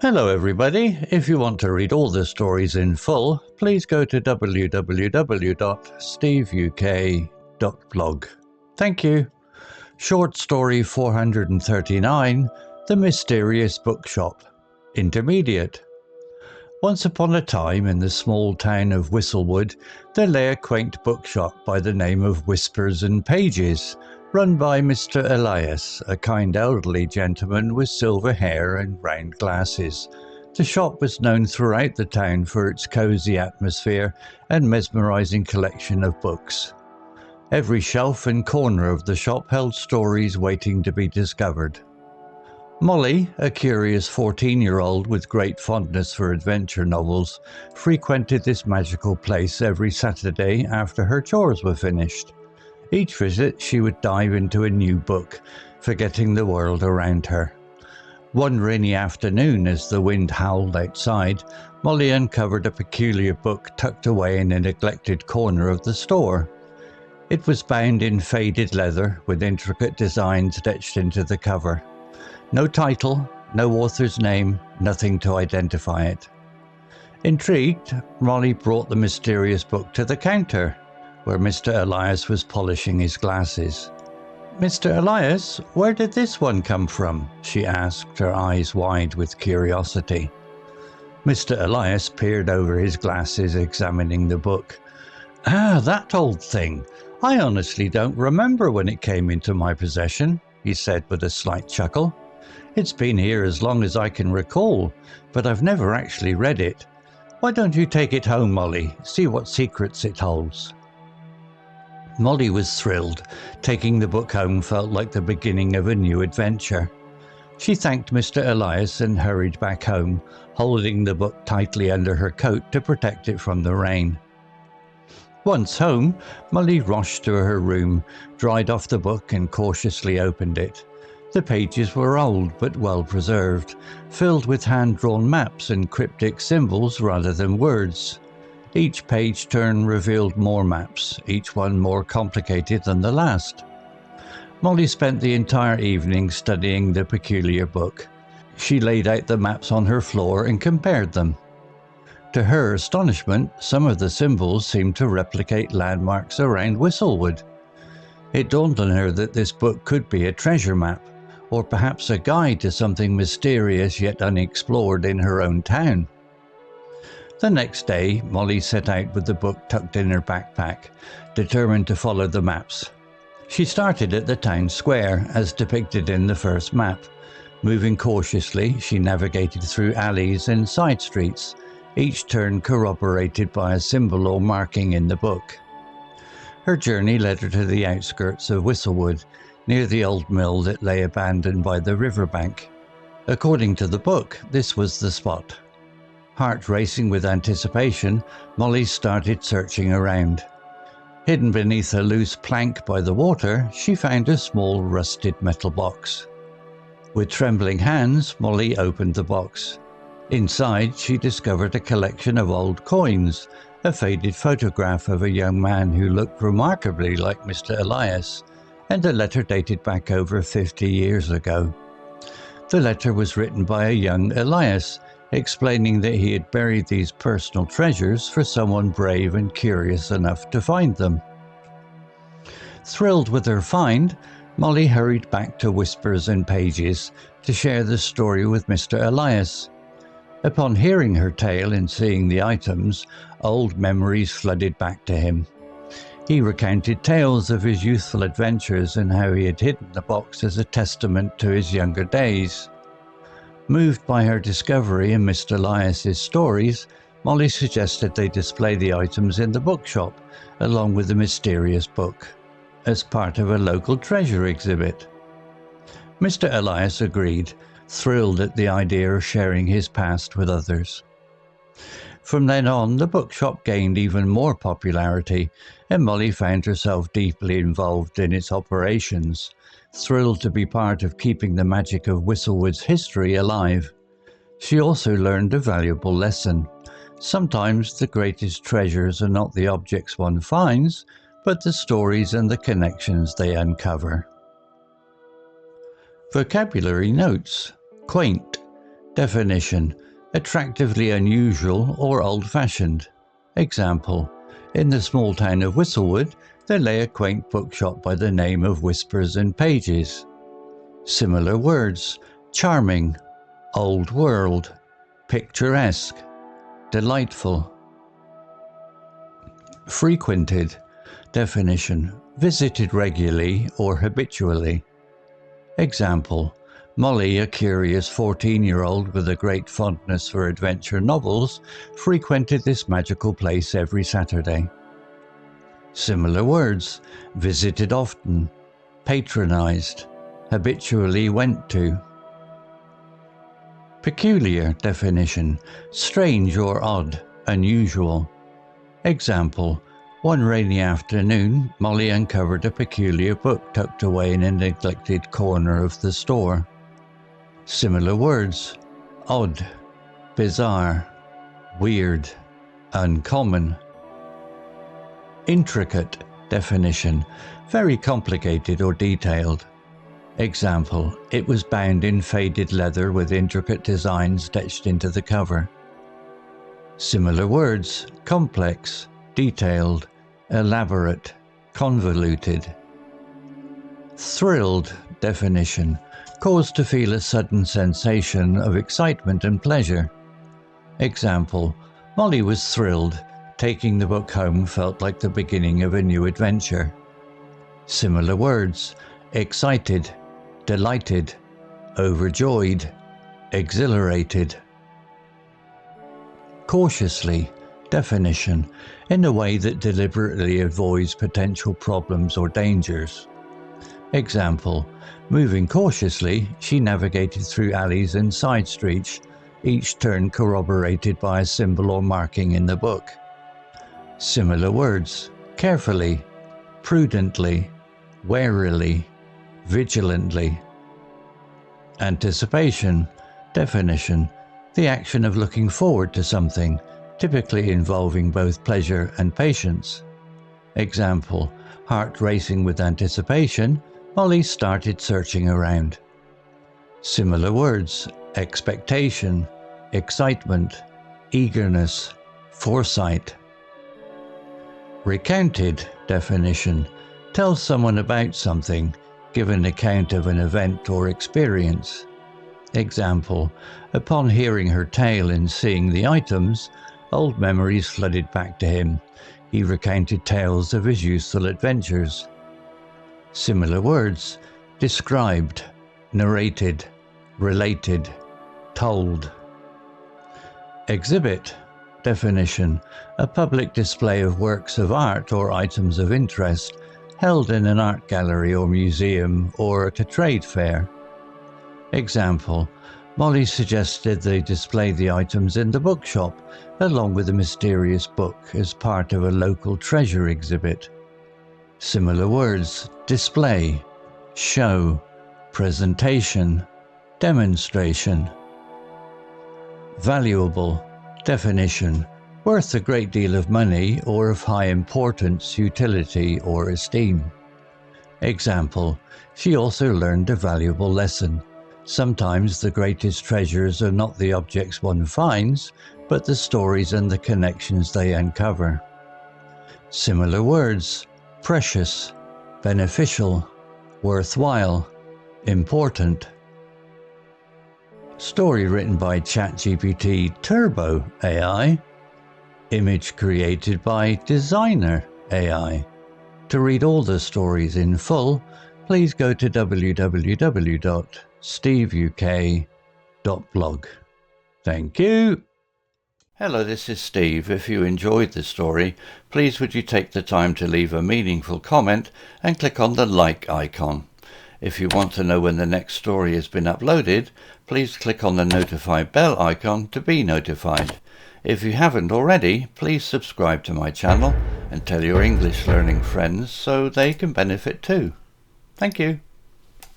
Hello everybody, if you want to read all the stories in full, please go to www.steveuk.blog. Thank you. Short story 439, The Mysterious Bookshop. Intermediate. Once upon a time in the small town of Whistlewood, there lay a quaint bookshop by the name of Whispers and Pages, run by Mr. Elias, a kind elderly gentleman with silver hair and round glasses. The shop was known throughout the town for its cosy atmosphere and mesmerizing collection of books. Every shelf and corner of the shop held stories waiting to be discovered. Molly, a curious 14-year-old with great fondness for adventure novels, frequented this magical place every Saturday after her chores were finished. Each visit she would dive into a new book, forgetting the world around her. One rainy afternoon, as the wind howled outside, Molly uncovered a peculiar book tucked away in a neglected corner of the store. It was bound in faded leather with intricate designs etched into the cover. No title, no author's name, nothing to identify it. Intrigued, Molly brought the mysterious book to the counter, where Mr. Elias was polishing his glasses. "Mr. Elias, where did this one come from?" she asked, her eyes wide with curiosity. Mr. Elias peered over his glasses, examining the book. "Ah, that old thing. I honestly don't remember when it came into my possession," he said with a slight chuckle. "It's been here as long as I can recall, but I've never actually read it. Why don't you take it home, Molly? See what secrets it holds." Molly was thrilled. Taking the book home felt like the beginning of a new adventure. She thanked Mr. Elias and hurried back home, holding the book tightly under her coat to protect it from the rain. Once home, Molly rushed to her room, dried off the book and cautiously opened it. The pages were old but well preserved, filled with hand-drawn maps and cryptic symbols rather than words. Each page turn revealed more maps, each one more complicated than the last. Molly spent the entire evening studying the peculiar book. She laid out the maps on her floor and compared them. To her astonishment, some of the symbols seemed to replicate landmarks around Whistlewood. It dawned on her that this book could be a treasure map, or perhaps a guide to something mysterious yet unexplored in her own town. The next day, Molly set out with the book tucked in her backpack, determined to follow the maps. She started at the town square, as depicted in the first map. Moving cautiously, she navigated through alleys and side streets, each turn corroborated by a symbol or marking in the book. Her journey led her to the outskirts of Whistlewood, near the old mill that lay abandoned by the riverbank. According to the book, this was the spot. Heart racing with anticipation, Molly started searching around. Hidden beneath a loose plank by the water, she found a small rusted metal box. With trembling hands, Molly opened the box. Inside, she discovered a collection of old coins, a faded photograph of a young man who looked remarkably like Mr. Elias, and a letter dated back over 50 years ago. The letter was written by a young Elias, explaining that he had buried these personal treasures for someone brave and curious enough to find them. Thrilled with her find, Molly hurried back to Whispers and Pages to share the story with Mr. Elias. Upon hearing her tale and seeing the items, old memories flooded back to him. He recounted tales of his youthful adventures and how he had hidden the box as a testament to his younger days. Moved by her discovery in Mr. Elias's stories, Molly suggested they display the items in the bookshop, along with the mysterious book, as part of a local treasure exhibit. Mr. Elias agreed, thrilled at the idea of sharing his past with others. From then on, the bookshop gained even more popularity, and Molly found herself deeply involved in its operations, thrilled to be part of keeping the magic of Whistlewood's history alive. She also learned a valuable lesson. Sometimes the greatest treasures are not the objects one finds, but the stories and the connections they uncover. Vocabulary notes. Quaint. Definition: attractively unusual or old-fashioned. Example: in the small town of Whistlewood, there lay a quaint bookshop by the name of Whispers and Pages. Similar words: charming, old world, picturesque, delightful. Frequented. Definition: visited regularly or habitually. Example: Molly, a curious 14-year-old with a great fondness for adventure novels, frequented this magical place every Saturday. Similar words: visited often, patronized, habitually went to. Peculiar. Definition: strange or odd, unusual. Example: one rainy afternoon, Molly uncovered a peculiar book tucked away in a neglected corner of the store. Similar words: odd, bizarre, weird, uncommon. Intricate. Definition: very complicated or detailed. Example: it was bound in faded leather with intricate designs etched into the cover. Similar words: complex, detailed, elaborate, convoluted. Thrilled. Definition: caused to feel a sudden sensation of excitement and pleasure. Example: Molly was thrilled. Taking the book home felt like the beginning of a new adventure. Similar words: excited, delighted, overjoyed, exhilarated. Cautiously. Definition: in a way that deliberately avoids potential problems or dangers. Example: moving cautiously, she navigated through alleys and side streets, each turn corroborated by a symbol or marking in the book. Similar words: carefully, prudently, warily, vigilantly. Anticipation. Definition: the action of looking forward to something, typically involving both pleasure and patience. Example: heart racing with anticipation, Molly started searching around. Similar words: expectation, excitement, eagerness, foresight. Recounted. Definition: tell someone about something, give an account of an event or experience. Example: upon hearing her tale and seeing the items, old memories flooded back to him. He recounted tales of his youthful adventures. Similar words: described, narrated, related, told. Exhibit. Definition: a public display of works of art or items of interest, held in an art gallery or museum or at a trade fair. Example: Molly suggested they display the items in the bookshop, along with a mysterious book, as part of a local treasure exhibit. Similar words: display, show, presentation, demonstration. Valuable. Definition: worth a great deal of money or of high importance, utility, or esteem. Example: she also learned a valuable lesson. Sometimes the greatest treasures are not the objects one finds, but the stories and the connections they uncover. Similar words: precious, beneficial, worthwhile, important. Story written by ChatGPT Turbo AI. Image created by Designer AI. To read all the stories in full, please go to www.steveuk.blog. Thank you. Hello, this is Steve. If you enjoyed the story, please would you take the time to leave a meaningful comment and click on the like icon. If you want to know when the next story has been uploaded, please click on the notify bell icon to be notified. If you haven't already, please subscribe to my channel and tell your English learning friends so they can benefit too. Thank you.